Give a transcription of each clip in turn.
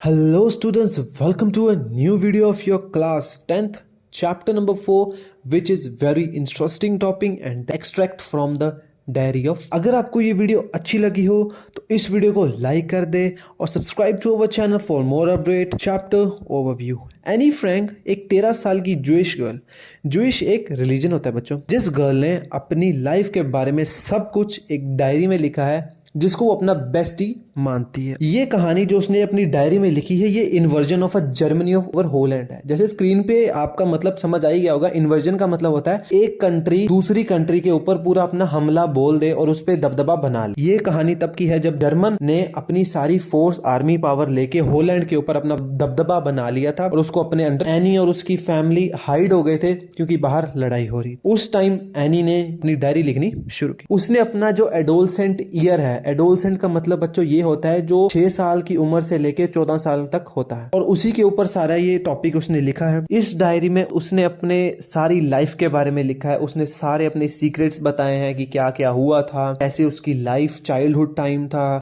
Hello students, welcome to a new video of your class 10th chapter number 4 which is very interesting topic and the extract from the diary of. अगर आपको ये video अच्छी लगी हो तो इस video को लाइक कर दे और subscribe to our channel for more update. Chapter overview. Anne Frank एक 13 साल की जूइश गर्ल, जूइश एक रिलीजन होता है बच्चों, जिस गर्ल ने अपनी लाइफ के बारे में सब कुछ एक डायरी में लिखा है जिसको वो अपना बेस्टी मानती है। ये कहानी जो उसने अपनी डायरी में लिखी है ये inversion of a Germany of over Holland है। जैसे स्क्रीन पे आपका मतलब समझ आ ही गया होगा, इन्वर्जन का मतलब होता है एक कंट्री दूसरी कंट्री के ऊपर पूरा अपना हमला बोल दे और उस पर दबदबा बना ले। ये कहानी तब की है जब जर्मन ने अपनी सारी फोर्स आर्मी पावर लेके होलैंड के ऊपर अपना दबदबा बना लिया था और उसको अपने अंडर। एनी और उसकी फैमिली हाइड हो गए थे क्योंकि बाहर लड़ाई हो रही। उस टाइम एनी ने अपनी डायरी लिखनी शुरू की। उसने अपना जो एडोलसेंट ईयर है, एडोलसेंट का मतलब बच्चों ये होता है जो 6 साल की उम्र से लेके 14 साल तक होता है, और उसी के ऊपर सारा ये टॉपिक उसने लिखा है। इस डायरी में उसने अपने सारी लाइफ के बारे में लिखा है। उसने सारे अपने सीक्रेट्स बताए हैं कि क्या क्या हुआ था, कैसे उसकी लाइफ चाइल्डहुड टाइम था,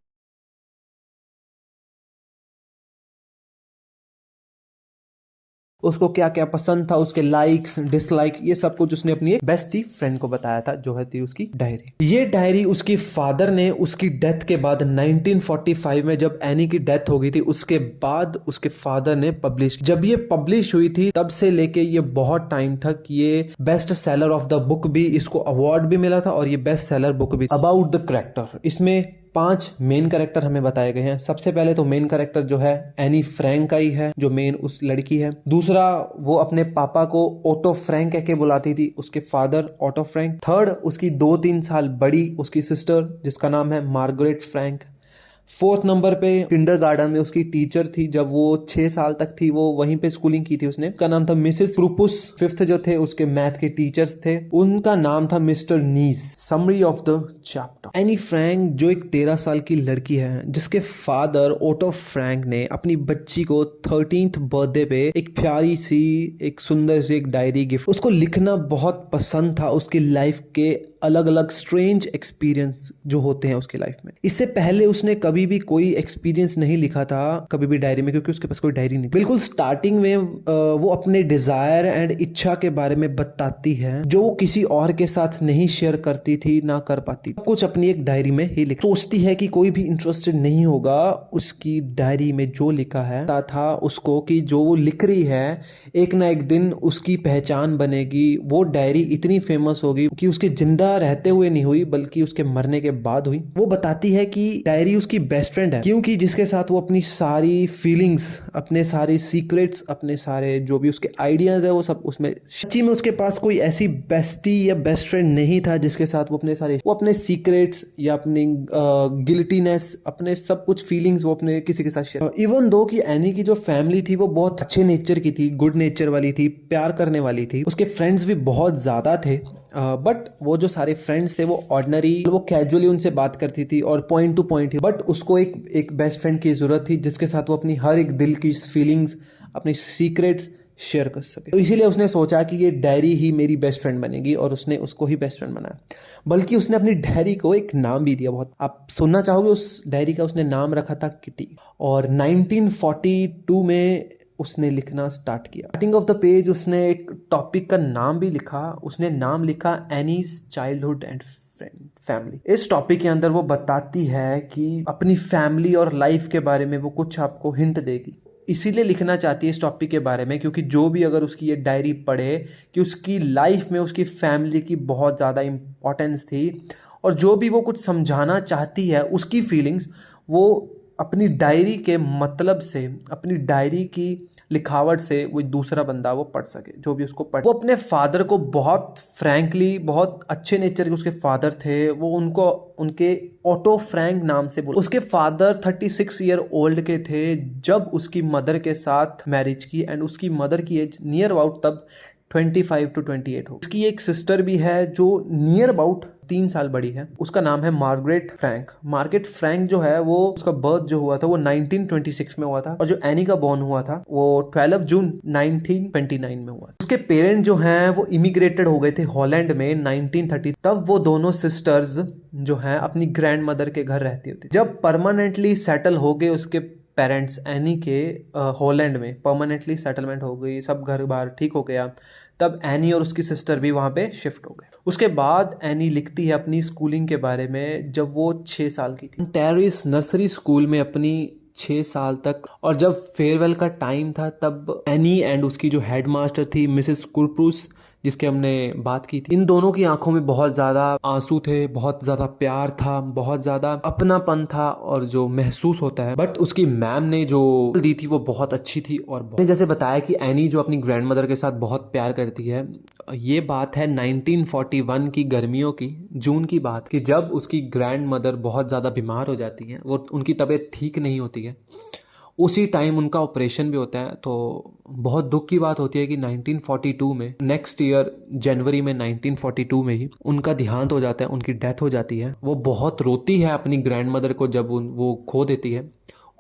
उसको क्या क्या पसंद था, उसके लाइक्स डिसलाइक, ये सब कुछ उसने अपनी एक बेस्टी फ्रेंड को बताया था जो है थी उसकी डायरी। ये डायरी उसकी फादर ने उसकी डेथ के बाद 1945 में जब एनी की डेथ हो गई थी उसके बाद उसके फादर ने पब्लिश। जब ये पब्लिश हुई थी तब से लेके ये बहुत टाइम तक ये best seller of the book भी, इसको अवार्ड भी मिला था और ये बेस्ट सेलर बुक भी। अबाउट द कैरेक्टर, इसमें 5 मेन कैरेक्टर हमें बताए गए हैं। सबसे पहले तो मेन कैरेक्टर जो है एनी फ्रैंक का ही है, जो मेन उस लड़की है। दूसरा, वो अपने पापा को ओटो फ्रैंक कह के बुलाती थी, उसके फादर ओटो फ्रैंक। थर्ड, उसकी 2-3 साल बड़ी उसकी सिस्टर जिसका नाम है मार्गरेट फ्रैंक। 4th नंबर पे किंडरगार्टन में उसकी टीचर थी, जब वो 6 साल तक थी वो वहीं पे स्कूलिंग की थी उसने, उसका नाम था मिसेस क्रूपुस। 5th जो थे उसके मैथ के टीचर्स थे, उनका नाम था mister Nees. Summary of the chapter. Anne Frank जो एक 13 साल की लड़की है जिसके फादर ओटो फ्रैंक ने अपनी बच्ची को 13th बर्थडे पे एक प्यारी सी एक सुंदर सी एक डायरी गिफ्ट। उसको लिखना बहुत पसंद था, उसकी लाइफ के अलग अलग स्ट्रेंज एक्सपीरियंस जो होते हैं उसकी लाइफ में। इससे पहले उसने कभी भी कोई एक्सपीरियंस नहीं लिखा था कभी भी डायरी में, क्योंकि उसके पास कोई डायरी नहीं। बिल्कुल स्टार्टिंग में वो अपने डिजायर एंड इच्छा के बारे में बताती है जो वो किसी और के साथ नहीं शेयर करती थी, ना कर पाती, कुछ अपनी एक डायरी में ही लिख। सोचती है कि कोई भी इंटरेस्टेड नहीं होगा उसकी डायरी में जो लिखा है, था उसको कि जो वो लिख रही है एक ना एक दिन उसकी पहचान बनेगी। वो डायरी इतनी फेमस होगी कि उसके जिंदा रहते हुए नहीं हुई बल्कि उसके मरने के बाद हुई। वो बताती है कि डायरी उसकी बेस्ट फ्रेंड है, क्योंकि जिसके साथ वो अपनी सारी फीलिंग्स, अपने सारे सीक्रेट्स, अपने सारे जो भी उसके आइडियाज है वो सब उसमें। सच्ची में उसके पास कोई ऐसी बेस्टी या बेस्ट फ्रेंड नहीं था जिसके साथ वो अपने सीक्रेट्स या अपनी गिल्टीनेस, अपने सब कुछ फीलिंग्स वो अपने किसी के साथ शेयर। इवन दो कि एनी की जो फैमिली थी वो बहुत अच्छे नेचर की थी, गुड नेचर वाली थी, प्यार करने वाली थी, उसके फ्रेंड्स भी बहुत ज्यादा थे, बट वो जो सारे फ्रेंड्स थे वो ऑर्डिनरी, वो कैजुअली उनसे बात करती थी और point two point he. But उसको एक बेस्ट फ्रेंड की जरूरत थी जिसके साथ वो अपनी हर एक दिल की फीलिंग्स, अपनी सीक्रेट्स शेयर कर सके। तो इसीलिए उसने सोचा कि ये डायरी ही मेरी बेस्ट फ्रेंड बनेगी और उसने उसको ही बेस्ट फ्रेंड बनाया। बल्कि उसने अपनी डायरी को एक नाम भी दिया, बहुत आप सुनना चाहोगे। उस डायरी का उसने नाम रखा था किटी, और 1942 में उसने लिखना स्टार्ट किया। स्टार्टिंग ऑफ द पेज उसने एक टॉपिक का नाम भी लिखा, उसने नाम लिखा एनीज चाइल्डहुड एंड फैमिली। इस टॉपिक के अंदर वो बताती है कि अपनी फैमिली और लाइफ के बारे में वो कुछ आपको हिंट देगी। इसीलिए लिखना चाहती है इस टॉपिक के बारे में क्योंकि जो भी अगर उसकी ये डायरी पढ़े कि उसकी लाइफ में उसकी फैमिली की बहुत ज़्यादा इम्पोर्टेंस थी, और जो भी वो कुछ समझाना चाहती है उसकी फीलिंग्स वो अपनी डायरी के मतलब से, अपनी डायरी की लिखावट से वो दूसरा बंदा वो पढ़ सके, जो भी उसको पढ़। वो अपने फादर को बहुत फ्रैंकली, बहुत अच्छे नेचर के उसके फादर थे, वो उनको उनके ओटो फ्रैंक नाम से बोला। उसके फादर 36 ईयर ओल्ड के थे जब उसकी मदर के साथ मैरिज की, एंड उसकी मदर की एज नियर अबाउट तब 25 to 28 हो। उसकी एक सिस्टर भी है जो नियर अबाउट 3 साल बड़ी है, उसका नाम है मार्गरेट फ्रैंक। मार्गरेट फ्रैंक जो है वो, उसका बर्थ जो हुआ था वो 1926 में हुआ था, और जो एनी का बॉर्न हुआ था वो 12 जून 1929 में हुआ। उसके पेरेंट जो हैं वो इमिग्रेटेड हो गए थे हॉलैंड में 1930। तब वो दोनों सिस्टर्स जो हैं अपनी ग्रैंड मदर के घर रहती होती। जब परमानेंटली सेटल हो गए उसके पेरेंट्स एनी के हॉलैंड में परमानेंटली सेटलमेंट हो गई, सब घर बार ठीक हो गया, तब एनी और उसकी सिस्टर भी वहाँ पे शिफ्ट हो गए। उसके बाद एनी लिखती है अपनी स्कूलिंग के बारे में जब वो 6 साल की थी। टेरिस नर्सरी स्कूल में अपनी 6 साल तक, और जब फेयरवेल का टाइम था तब एनी एंड उसकी जो हेड मास्टर थी मिसेस कुरप्रूस, जिसके हमने बात की थी, इन दोनों की आंखों में बहुत ज़्यादा आंसू थे, बहुत ज़्यादा प्यार था, बहुत ज़्यादा अपनापन था और जो महसूस होता है। बट उसकी मैम ने जो दी थी वो बहुत अच्छी थी। और जैसे बताया कि एनी जो अपनी ग्रैंड मदर के साथ बहुत प्यार करती है, ये बात है 1941 की गर्मियों की, जून की बात, कि जब उसकी ग्रैंड मदर बहुत ज़्यादा बीमार हो जाती हैं, वो उनकी तबीयत ठीक नहीं होती है, उसी टाइम उनका ऑपरेशन भी होता है। तो बहुत दुख की बात होती है कि 1942 में, नेक्स्ट ईयर जनवरी में 1942 में ही उनका देहांत हो जाता है, उनकी डेथ हो जाती है। वो बहुत रोती है अपनी ग्रैंड मदर को जब वो खो देती है,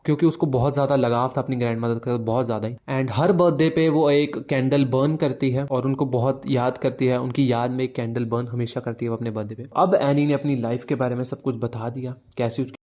क्योंकि उसको बहुत ज़्यादा लगाव था अपनी ग्रैंड मदर का, बहुत ज़्यादा ही। एंड हर बर्थडे पे वो एक कैंडल बर्न करती है और उनको बहुत याद करती है, उनकी याद में एक कैंडल बर्न हमेशा करती है वो अपने बर्थडे पे। अब एनी ने अपनी लाइफ के बारे में सब कुछ बता दिया, कैसे उसकी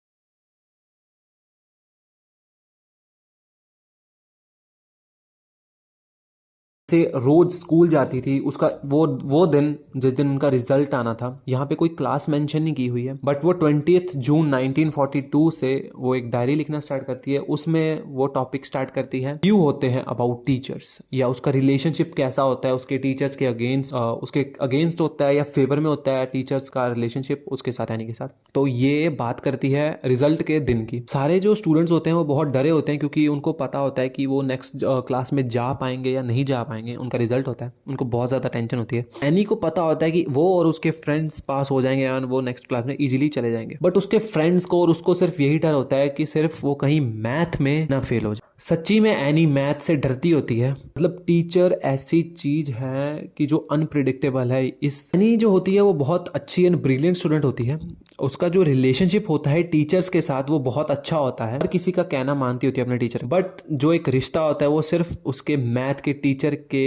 से रोज स्कूल जाती थी। उसका वो दिन जिस दिन उनका रिजल्ट आना था, यहाँ पे कोई क्लास मेंशन नहीं की हुई है, बट वो 20 जून 1942 से वो एक डायरी लिखना स्टार्ट करती है। उसमें वो टॉपिक स्टार्ट करती है, व्यू होते हैं अबाउट टीचर्स, या उसका रिलेशनशिप कैसा होता है उसके टीचर्स के अगेंस्ट, उसके अगेंस्ट होता है या फेवर में होता है टीचर्स का रिलेशनशिप उसके साथ, यानी के साथ। तो ये बात करती है रिजल्ट के दिन की। सारे जो स्टूडेंट्स होते हैं वो बहुत डरे होते हैं, क्योंकि उनको पता होता है कि वो नेक्स्ट क्लास में जा पाएंगे या नहीं जा पाएंगे, उनका रिजल्ट होता है, उनको बहुत ज़्यादा टेंशन होती है। एनी को पता होता है कि वो और उसके फ्रेंड्स पास हो जाएंगे और वो नेक्स्ट क्लास में इजीली चले जाएंगे, बट उसके फ्रेंड्स को और उसको सिर्फ यही डर होता है कि सिर्फ वो कहीं मैथ में ना फेल हो जाए। सच्ची में एनी मैथ से डरती होती है। मतलब टीचर ऐसी चीज है कि जो अनप्रिडिक्टेबल है। इस एनी जो होती है वो बहुत अच्छी एंड ब्रिलियंट स्टूडेंट होती है। उसका जो रिलेशनशिप होता है टीचर्स के साथ वो बहुत अच्छा होता है, हर किसी का कहना मानती होती है अपने टीचर। बट जो एक रिश्ता होता है वो सिर्फ उसके मैथ के टीचर के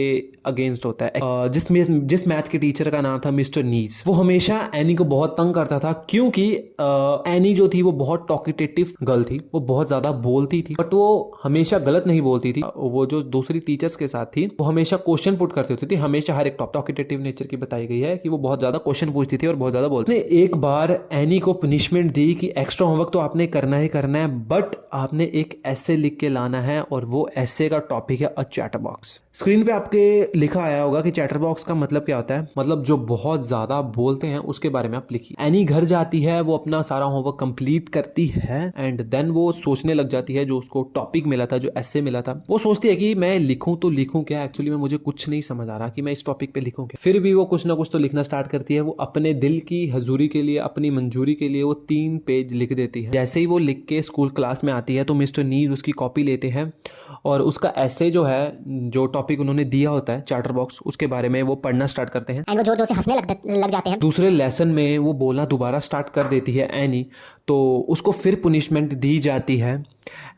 अगेंस्ट होता है। जिस मैथ के टीचर का नाम था मिस्टर नीज, वो हमेशा एनी को बहुत तंग करता था, क्योंकि एनी जो थी वो बहुत टॉकेटिव गर्ल थी, वो बहुत ज्यादा बोलती थी, बट वो हमेशा गलत नहीं बोलती थी। वो जो दूसरी टीचर्स के साथ थी वो हमेशा क्वेश्चन पुट करती होती थी, हमेशा हर एक टॉकेटिव नेचर की बताई गई है कि वो बहुत ज्यादा क्वेश्चन पूछती थी और बहुत ज्यादा बोलती थी। एक बार एनी को पनिशमेंट दी कि एक्स्ट्रा होमवर्क तो आपने करना ही करना है, बट आपने एक ऐसे लिख के लाना है, और वो ऐसे का टॉपिक है अ चैटर बॉक्स। स्क्रीन पे आपके लिखा आया होगा कि चैटर बॉक्स का मतलब क्या होता है। मतलब जो बहुत ज्यादा बोलते हैं उसके बारे में आप लिखिए। एनी घर जाती है, वो अपना सारा होमवर्क कंप्लीट करती है, एंड देन वो सोचने लग जाती है, जो उसको टॉपिक मिला था, जो ऐसे मिला था, वो सोचती है कि मैं लिखूं तो लिखूं क्या, एक्चुअली में मुझे कुछ नहीं समझ आ रहा कि मैं इस टॉपिक पे लिखूं क्या। फिर भी वो कुछ ना कुछ तो लिखना स्टार्ट करती है। वो अपने दिल की हजूरी के लिए, अपनी मंजूरी के लिए वो 3 पेज लिख देती है। जैसे ही वो लिख के स्कूल क्लास में आती है तो मिस्टर नीज उसकी कॉपी लेते हैं और उसका ऐसे जो है, जो टॉपिक उन्होंने दिया होता है चैटर बॉक्स, उसके बारे में वो पढ़ना स्टार्ट करते हैं, एंड वो जोर जोर से हंसने लग जाते हैं। दूसरे लेसन में वो बोलना दोबारा स्टार्ट कर देती है एनी, तो उसको फिर पुनिशमेंट दी जाती है,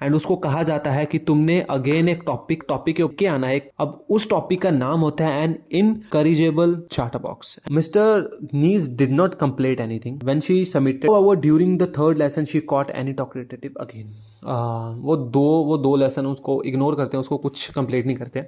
एंड उसको कहा जाता है कि तुमने अगेन एक टॉपिक के ऊपर आना है। अब उस टॉपिक का नाम होता है an incorrigible chatterbox. Mr Nees did not complete anything when she submitted during the third lesson she caught Annie talkative again. वो दो लेसन उसको इग्नोर करते हैं, उसको कुछ कंप्लीट नहीं करते,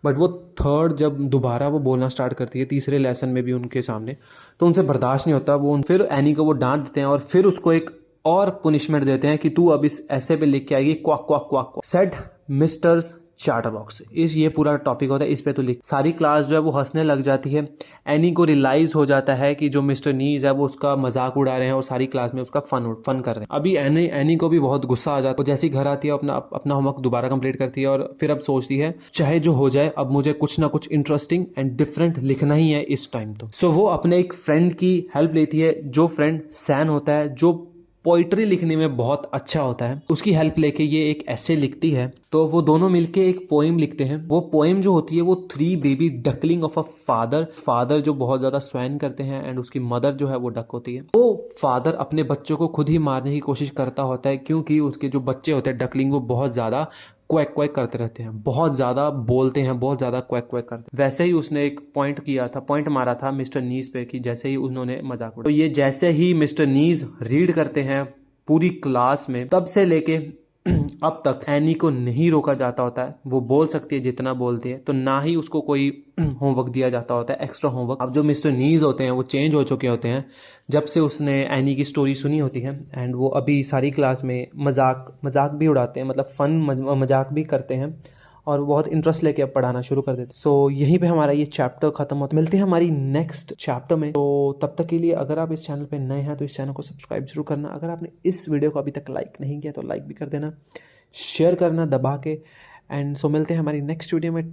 बट वो थर्ड जब दोबारा वो बोलना स्टार्ट करती है, तीसरे लेसन में भी उनके सामने, तो उनसे बर्दाश्त नहीं होता। वो फिर एनी को वो डांट देते हैं और फिर उसको एक और पुनिशमेंट देते हैं कि तू अब इस ऐसे पे लिख के आएगी, quack quack quack said mister chatter box. ये पूरा टॉपिक होता है, इस पे तो लिख। सारी क्लास जो है वो हंसने लग जाती है। एनी को रियलाइज हो जाता है कि जो मिस्टर नीज है वो उसका मजाक उड़ा रहे हैं और सारी क्लास में उसका फन कर रहे हैं। अभी एनी को भी बहुत गुस्सा आ जाता है। जैसे ही घर आती है अपना होमवर्क दोबारा कंप्लीट करती है और फिर अब सोचती है चाहे जो हो जाए, अब मुझे कुछ ना कुछ इंटरेस्टिंग एंड डिफरेंट लिखना ही है इस टाइम। तो सो वो अपने एक फ्रेंड की हेल्प लेती है, जो फ्रेंड सैन होता है, जो पोइट्री लिखने में बहुत अच्छा होता है। उसकी हेल्प लेके ये एक ऐसे लिखती है, तो वो दोनों मिलके एक पोएम लिखते हैं। वो पोएम जो होती है वो 3 baby duckling of a father जो बहुत ज्यादा स्वैन करते हैं, एंड उसकी मदर जो है वो डक होती है। वो फादर अपने बच्चों को खुद ही मारने की कोशिश करता होता है, क्योंकि उसके जो बच्चे होते हैं डकलिंग, वो बहुत ज्यादा क्वैक क्वैक करते रहते हैं, बहुत ज्यादा बोलते हैं, बहुत ज्यादा क्वैक क्वैक करते हैं। वैसे ही उसने एक पॉइंट मारा था मिस्टर नीज पे कि जैसे ही उन्होंने मजाक उड़ाया, तो ये जैसे ही मिस्टर नीज रीड करते हैं पूरी क्लास में, तब से लेके अब तक एनी को नहीं रोका जाता होता है, वो बोल सकती है जितना बोलती है, तो ना ही उसको कोई होमवर्क दिया जाता होता है, एक्स्ट्रा होमवर्क। अब जो मिस्टर नीज होते हैं वो चेंज हो चुके होते हैं जब से उसने एनी की स्टोरी सुनी होती है, एंड वो अभी सारी क्लास में मजाक भी उड़ाते हैं, मतलब फन मजाक भी करते हैं और बहुत इंटरेस्ट लेके अब पढ़ाना शुरू कर देते हैं। सो यहीं पे हमारा ये चैप्टर खत्म होता है। मिलते हैं हमारी नेक्स्ट चैप्टर में। तो तब तक के लिए अगर आप इस चैनल पे नए हैं तो इस चैनल को सब्सक्राइब जरूर करना। अगर आपने इस वीडियो को अभी तक लाइक नहीं किया तो लाइक भी कर देना, शेयर करना दबा के। एंड सो मिलते हैं हमारी नेक्स्ट वीडियो में।